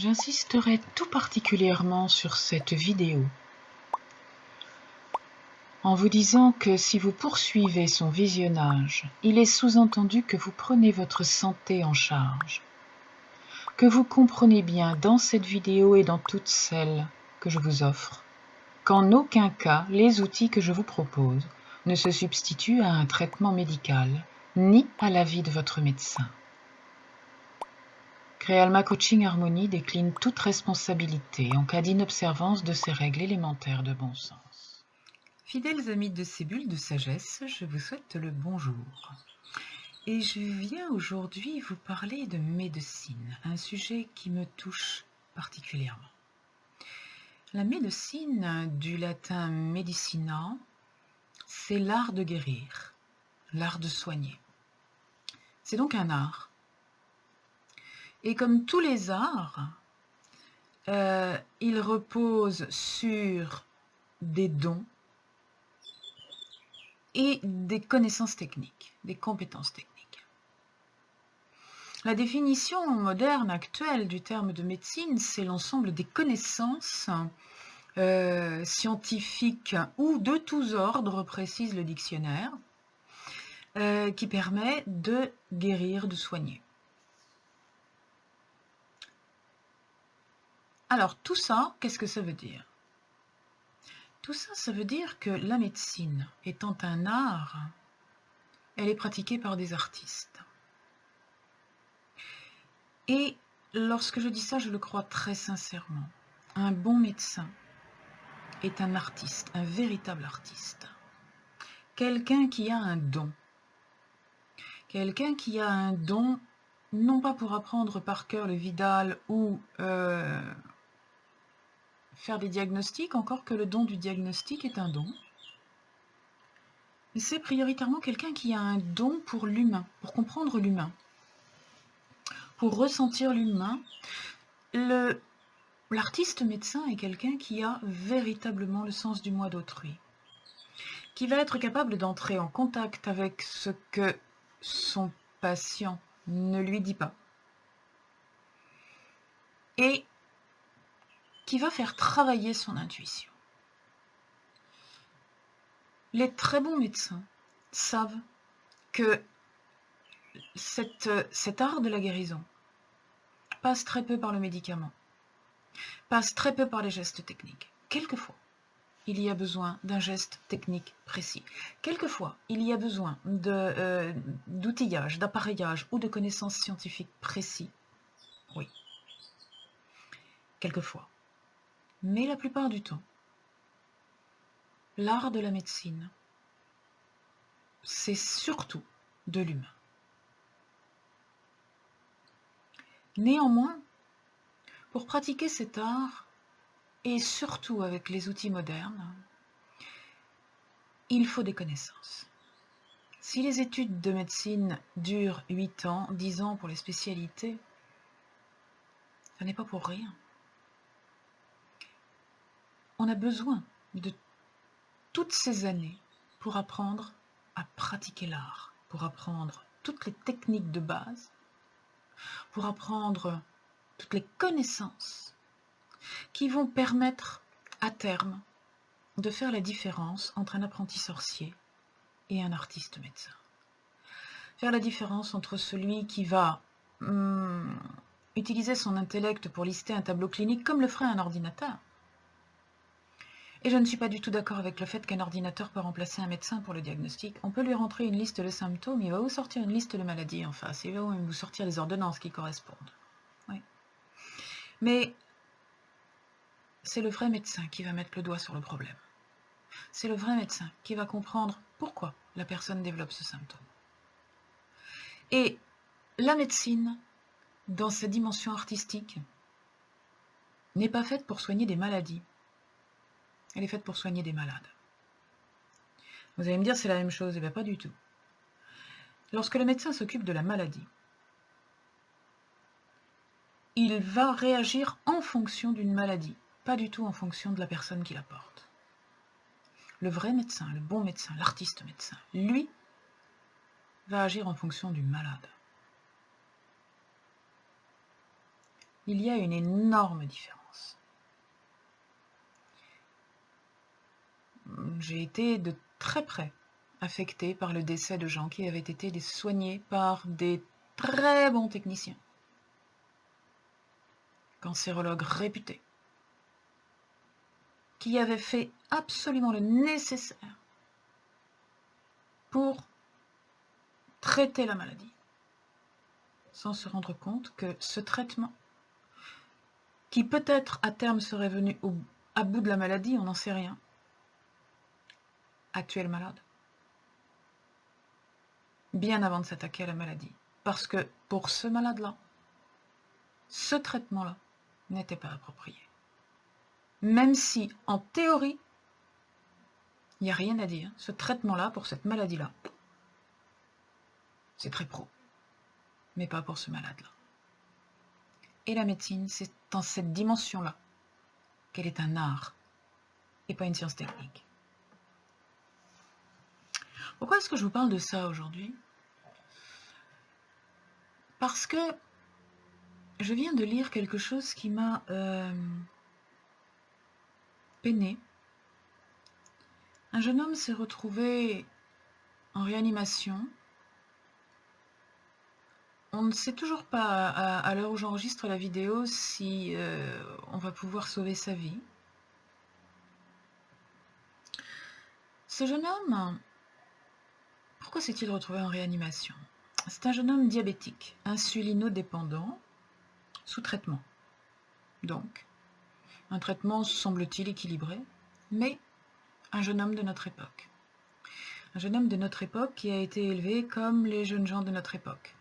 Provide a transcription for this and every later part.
J'insisterai tout particulièrement sur cette vidéo en vous disant que si vous poursuivez son visionnage, il est sous-entendu que vous prenez votre santé en charge, que vous comprenez bien dans cette vidéo et dans toutes celles que je vous offre, qu'en aucun cas les outils que je vous propose ne se substituent à un traitement médical, ni à l'avis de votre médecin. Créalma Coaching Harmonie décline toute responsabilité en cas d'inobservance de ces règles élémentaires de bon sens. Fidèles amis de ces bulles de sagesse, je vous souhaite le bonjour. Et je viens aujourd'hui vous parler de médecine, un sujet qui me touche particulièrement. La médecine, du latin medicina, c'est l'art de guérir, l'art de soigner. C'est donc un art. Et comme tous les arts, il repose sur des dons et des connaissances techniques, des compétences techniques. La définition moderne actuelle du terme de médecine, c'est l'ensemble des connaissances scientifiques ou de tous ordres, précise le dictionnaire, qui permet de guérir, de soigner. Alors tout ça, qu'est-ce que ça veut dire ? Tout ça, ça veut dire que la médecine, étant un art, elle est pratiquée par des artistes. Et lorsque je dis ça, je le crois très sincèrement. Un bon médecin est un artiste, un véritable artiste. Quelqu'un qui a un don. Quelqu'un qui a un don, non pas pour apprendre par cœur le Vidal ou faire des diagnostics, encore que le don du diagnostic est un don. Mais c'est prioritairement quelqu'un qui a un don pour l'humain, pour comprendre l'humain, pour ressentir l'humain. L'artiste médecin est quelqu'un qui a véritablement le sens du moi d'autrui, qui va être capable d'entrer en contact avec ce que son patient ne lui dit pas, et qui va faire travailler son intuition. Les très bons médecins savent que cet art de la guérison passe très peu par le médicament, passe très peu par les gestes techniques. Quelquefois, il y a besoin d'un geste technique précis. Quelquefois, il y a besoin d'outillage, d'appareillage ou de connaissances scientifiques précis. Oui. Quelquefois. Mais la plupart du temps, l'art de la médecine, c'est surtout de l'humain. Néanmoins, pour pratiquer cet art, et surtout avec les outils modernes, il faut des connaissances. Si les études de médecine durent 8 ans, 10 ans pour les spécialités, ça n'est pas pour rien. On a besoin de toutes ces années pour apprendre à pratiquer l'art, pour apprendre toutes les techniques de base, pour apprendre toutes les connaissances qui vont permettre à terme de faire la différence entre un apprenti sorcier et un artiste médecin. Faire la différence entre celui qui va utiliser son intellect pour lister un tableau clinique comme le ferait un ordinateur. Et je ne suis pas du tout d'accord avec le fait qu'un ordinateur peut remplacer un médecin pour le diagnostic. On peut lui rentrer une liste de symptômes, il va vous sortir une liste de maladies en face, il va même vous sortir les ordonnances qui correspondent. Oui. Mais c'est le vrai médecin qui va mettre le doigt sur le problème. C'est le vrai médecin qui va comprendre pourquoi la personne développe ce symptôme. Et la médecine, dans sa dimension artistique, n'est pas faite pour soigner des maladies. Elle est faite pour soigner des malades. Vous allez me dire c'est la même chose, eh bien pas du tout. Lorsque le médecin s'occupe de la maladie, il va réagir en fonction d'une maladie, pas du tout en fonction de la personne qui la porte. Le vrai médecin, le bon médecin, l'artiste médecin, lui, va agir en fonction du malade. il y a une énorme différence. J'ai été de très près affectée par le décès de gens qui avaient été soignés par des très bons techniciens, cancérologues réputés, qui avaient fait absolument le nécessaire pour traiter la maladie, sans se rendre compte que ce traitement, qui peut-être à terme serait venu à bout de la maladie, on n'en sait rien, a tué le malade, bien avant de s'attaquer à la maladie. Parce que pour ce malade-là, ce traitement-là n'était pas approprié. Même si, en théorie, il n'y a rien à dire, ce traitement-là, pour cette maladie-là, c'est très pro, mais pas pour ce malade-là. Et la médecine, c'est dans cette dimension-là qu'elle est un art et pas une science technique. Pourquoi est-ce que je vous parle de ça aujourd'hui? Parce que je viens de lire quelque chose qui m'a peiné. Un jeune homme s'est retrouvé en réanimation. On ne sait toujours pas, à l'heure où j'enregistre la vidéo, si on va pouvoir sauver sa vie. Ce jeune homme, pourquoi s'est-il retrouvé en réanimation? C'est un jeune homme diabétique, insulinodépendant, sous traitement. Donc, un traitement semble-t-il équilibré, mais un jeune homme de notre époque. Un jeune homme de notre époque qui a été élevé comme les jeunes gens de notre époque.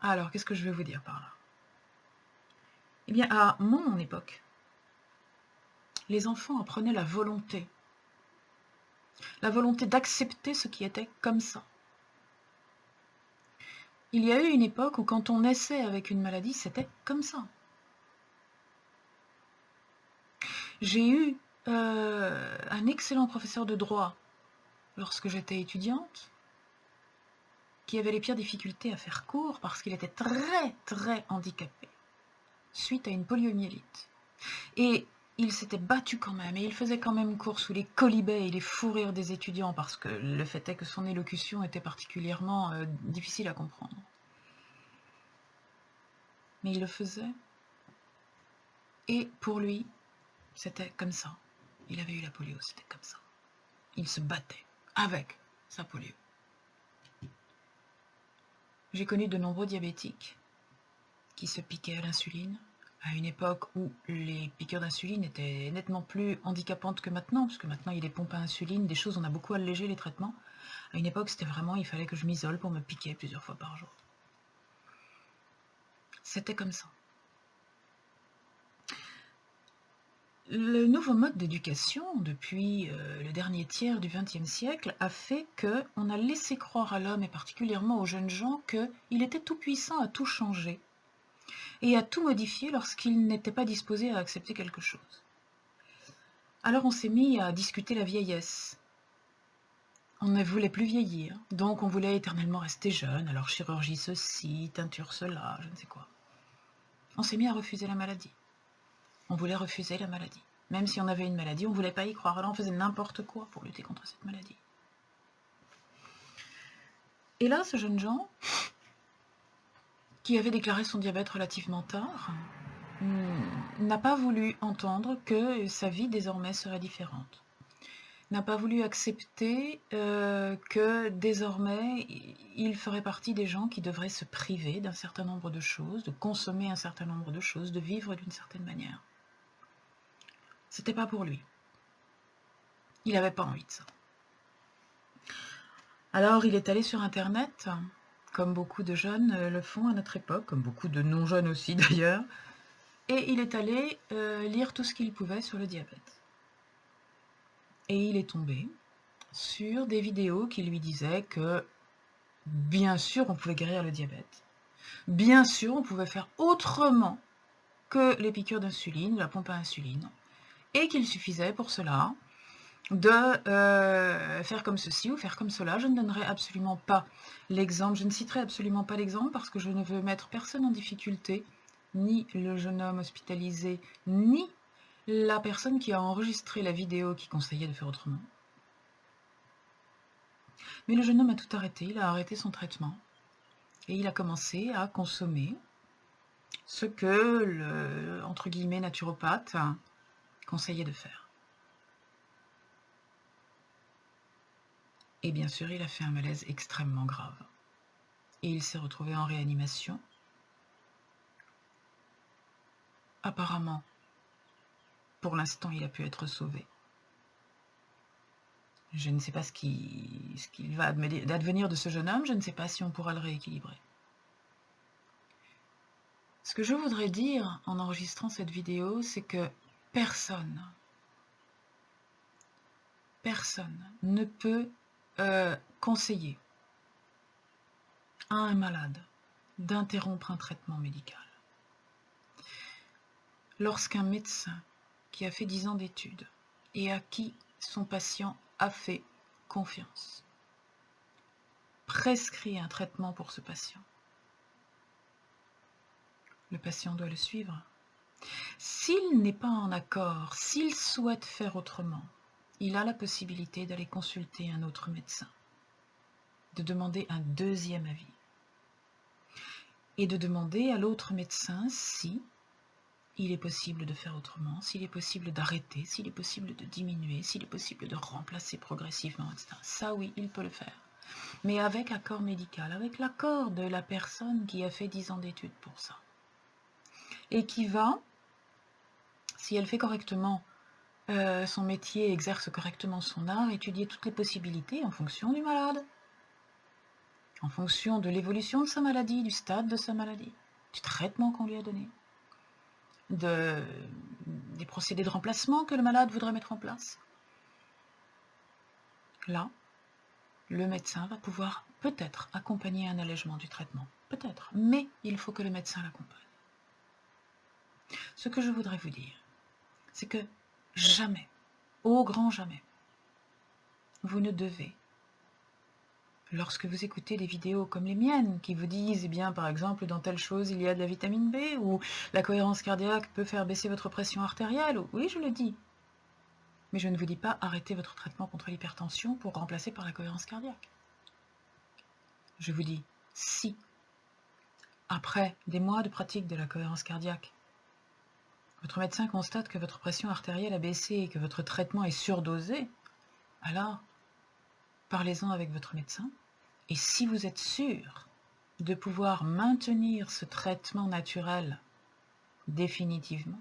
Alors, qu'est-ce que je vais vous dire par là? Eh bien, à mon époque, les enfants apprenaient la volonté d'accepter ce qui était comme ça. Il y a eu une époque où quand on naissait avec une maladie, c'était comme ça. J'ai eu un excellent professeur de droit lorsque j'étais étudiante, qui avait les pires difficultés à faire cours parce qu'il était très très handicapé suite à une poliomyélite. Et il s'était battu quand même, et il faisait quand même cours sous les colibets et les fous rires des étudiants, parce que le fait est que son élocution était particulièrement difficile à comprendre. Mais il le faisait, et pour lui, c'était comme ça. Il avait eu la polio, c'était comme ça. Il se battait avec sa polio. J'ai connu de nombreux diabétiques qui se piquaient à l'insuline, à une époque où les piqûres d'insuline étaient nettement plus handicapantes que maintenant, parce que maintenant il y a des pompes à insuline, des choses, on a beaucoup allégé les traitements. À une époque, c'était vraiment, il fallait que je m'isole pour me piquer plusieurs fois par jour. C'était comme ça. Le nouveau mode d'éducation, depuis le dernier tiers du XXe siècle, a fait qu'on a laissé croire à l'homme, et particulièrement aux jeunes gens, qu'il était tout puissant à tout changer et à tout modifier lorsqu'il n'était pas disposé à accepter quelque chose. Alors on s'est mis à discuter la vieillesse. On ne voulait plus vieillir, donc on voulait éternellement rester jeune, alors chirurgie ceci, teinture cela, je ne sais quoi. On s'est mis à refuser la maladie. On voulait refuser la maladie. Même si on avait une maladie, on ne voulait pas y croire. Alors on faisait n'importe quoi pour lutter contre cette maladie. Et là, ce jeune Jean, qui avait déclaré son diabète relativement tard, n'a pas voulu entendre que sa vie désormais serait différente. N'a pas voulu accepter que désormais il ferait partie des gens qui devraient se priver d'un certain nombre de choses, de consommer un certain nombre de choses, de vivre d'une certaine manière. C'était pas pour lui. Il n'avait pas envie de ça. Alors il est allé sur Internet, comme beaucoup de jeunes le font à notre époque, comme beaucoup de non-jeunes aussi d'ailleurs, et il est allé lire tout ce qu'il pouvait sur le diabète. Et il est tombé sur des vidéos qui lui disaient que, bien sûr, on pouvait guérir le diabète. Bien sûr, on pouvait faire autrement que les piqûres d'insuline, la pompe à insuline, et qu'il suffisait pour cela de faire comme ceci ou faire comme cela. Je ne donnerai absolument pas l'exemple, je ne citerai absolument pas l'exemple parce que je ne veux mettre personne en difficulté, ni le jeune homme hospitalisé, ni la personne qui a enregistré la vidéo qui conseillait de faire autrement. Mais le jeune homme a tout arrêté, il a arrêté son traitement et il a commencé à consommer ce que le, entre guillemets, naturopathe conseillait de faire. Et bien sûr, il a fait un malaise extrêmement grave. Et il s'est retrouvé en réanimation. Apparemment, pour l'instant, il a pu être sauvé. Je ne sais pas ce qu'il va advenir de ce jeune homme, je ne sais pas si on pourra le rééquilibrer. Ce que je voudrais dire en enregistrant cette vidéo, c'est que personne ne peut conseiller à un malade d'interrompre un traitement médical. Lorsqu'un médecin qui a fait 10 ans d'études et à qui son patient a fait confiance prescrit un traitement pour ce patient, le patient doit le suivre. S'il n'est pas en accord, s'il souhaite faire autrement, il a la possibilité d'aller consulter un autre médecin, de demander un deuxième avis et de demander à l'autre médecin si il est possible de faire autrement, s'il est possible d'arrêter, s'il est possible de diminuer, s'il est possible de remplacer progressivement, etc. Ça, oui, il peut le faire. Mais avec accord médical, avec l'accord de la personne qui a fait 10 ans d'études pour ça. Et qui va, si elle fait correctement son métier, exerce correctement son art, étudier toutes les possibilités en fonction du malade, en fonction de l'évolution de sa maladie, du stade de sa maladie, du traitement qu'on lui a donné, des procédés de remplacement que le malade voudrait mettre en place. Là, le médecin va pouvoir peut-être accompagner un allègement du traitement. Peut-être, mais il faut que le médecin l'accompagne. Ce que je voudrais vous dire, c'est que jamais, au grand jamais, vous ne devez, lorsque vous écoutez des vidéos comme les miennes, qui vous disent, eh bien, par exemple, dans telle chose, il y a de la vitamine B, ou la cohérence cardiaque peut faire baisser votre pression artérielle, ou, oui, je le dis. Mais je ne vous dis pas arrêtez votre traitement contre l'hypertension pour remplacer par la cohérence cardiaque. Je vous dis, si, après des mois de pratique de la cohérence cardiaque, votre médecin constate que votre pression artérielle a baissé et que votre traitement est surdosé, alors parlez-en avec votre médecin. Et si vous êtes sûr de pouvoir maintenir ce traitement naturel définitivement,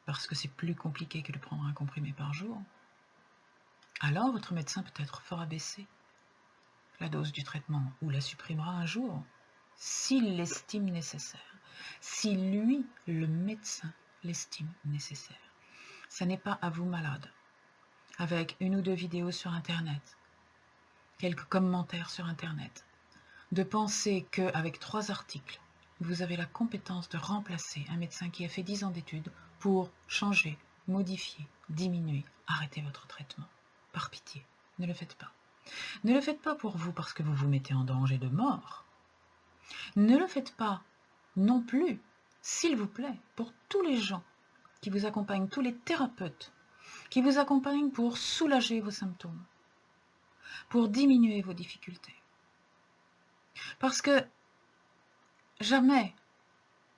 parce que c'est plus compliqué que de prendre un comprimé par jour, alors votre médecin peut-être fera baisser la dose du traitement ou la supprimera un jour, s'il l'estime nécessaire, si lui, le médecin, l'estime nécessaire. Ce n'est pas à vous, malade, avec une ou deux vidéos sur Internet, quelques commentaires sur Internet, de penser qu'avec 3 articles, vous avez la compétence de remplacer un médecin qui a fait 10 ans d'études pour changer, modifier, diminuer, arrêter votre traitement. Par pitié, ne le faites pas. Ne le faites pas pour vous parce que vous vous mettez en danger de mort. Ne le faites pas non plus, s'il vous plaît, pour tous les gens qui vous accompagnent, tous les thérapeutes qui vous accompagnent pour soulager vos symptômes, pour diminuer vos difficultés. Parce que jamais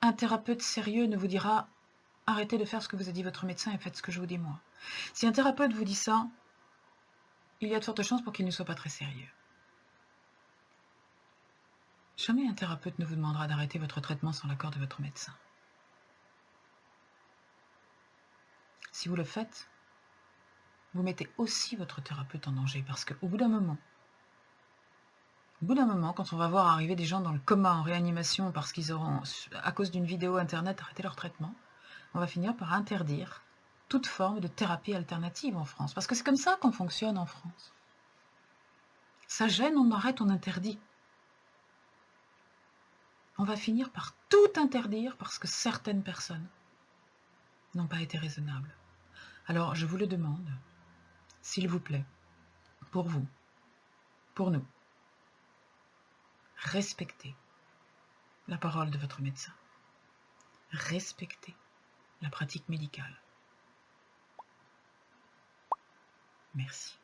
un thérapeute sérieux ne vous dira « Arrêtez de faire ce que vous a dit votre médecin et faites ce que je vous dis moi ». Si un thérapeute vous dit ça, il y a de fortes chances pour qu'il ne soit pas très sérieux. Jamais un thérapeute ne vous demandera d'arrêter votre traitement sans l'accord de votre médecin. Si vous le faites, vous mettez aussi votre thérapeute en danger parce qu'au bout d'un moment, quand on va voir arriver des gens dans le coma en réanimation parce qu'ils auront, à cause d'une vidéo internet, arrêté leur traitement, on va finir par interdire toute forme de thérapie alternative en France. Parce que c'est comme ça qu'on fonctionne en France. Ça gêne, on arrête, on interdit. On va finir par tout interdire parce que certaines personnes n'ont pas été raisonnables. Alors, je vous le demande, s'il vous plaît, pour vous, pour nous, respectez la parole de votre médecin. Respectez la pratique médicale. Merci.